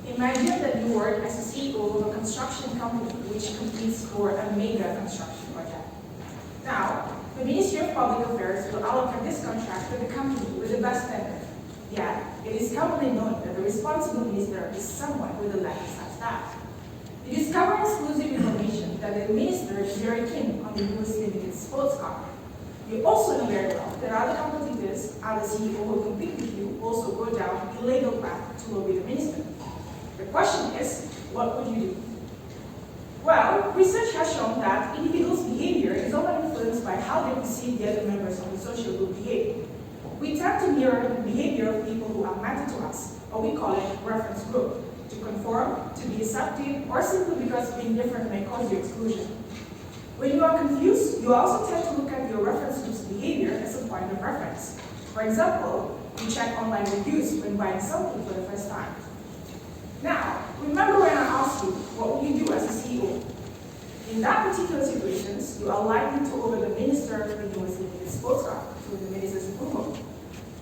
Imagine that you work as a CEO of a construction company which competes for a mega construction project. Now, the Ministry of Public Affairs will allocate this contract to the company with the best tender. Yet, it is commonly known that the responsible minister is someone with a left-side staff. You discover exclusive information that the minister is very keen on the US Limited sports car. You also know very well that other competitors, other CEO who will compete with you, also go down the legal path to lobby the minister. The question is, what would you do? Well, research has shown that individuals' behavior is often influenced by how they perceive the other members of the social group behave. We tend to mirror the behavior of people who are matter to us, or we call it reference group, to conform, to be accepted, or simply because being different may cause you exclusion. When you are confused, you also tend to look at your reference group's behavior as a point of reference. For example, you check online reviews when buying something for the first time. Now, remember when I asked you, what would you do as a CEO? In that particular situations, you are likely to order the minister when you was leaving the sports car to the minister's approval.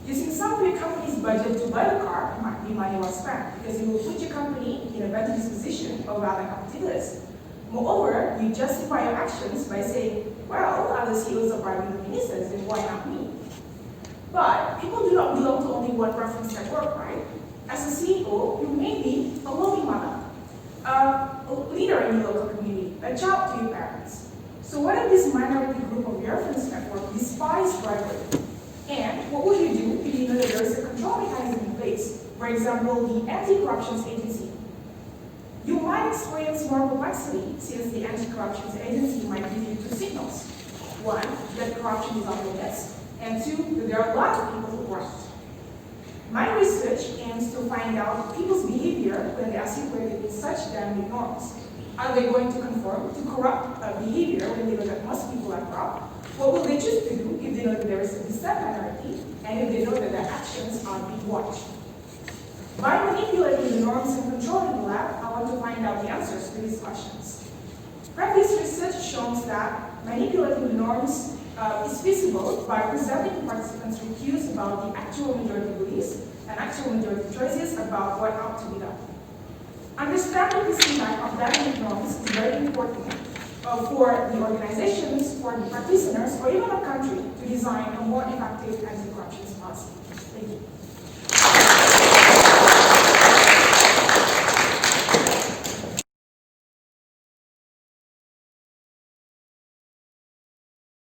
Using some of your company's budget to buy the car might be money well spent because it will put your company in a better disposition over other competitors. Moreover, you justify your actions by saying, well, other CEOs are bribing the ministers, then why not me? But people do not belong to only one reference network, right? As a CEO, you may be a loving mother, a leader in your local community, a child to your parents. So what if this minority group of your reference network despise bribery? And what would you do if you know that there is a control mechanism in place? For example, the Anti-Corruption Agency. You might experience more complexity since the Anti-Corruption Agency might give you two signals. One, that corruption is on the list, and two, that there are lots of people who corrupt. My research aims to find out people's behavior when they are situated in such dynamic norms. Are they going to conform to corrupt behavior when they know that most people are corrupt? What will they choose to do if they know that there is a dissent minority and if they know that their actions are being watched? By manipulating the norms and controlling the lab, I want to find out the answers to these questions. Previous research shows that manipulating the norms is feasible by presenting the participants with cues about the actual majority beliefs and actual majority choices about what ought to be done. Understanding this impact of dynamic norms is very important for the organizations, for the practitioners, or even a country to design a more effective anti-corruption policy. Thank you.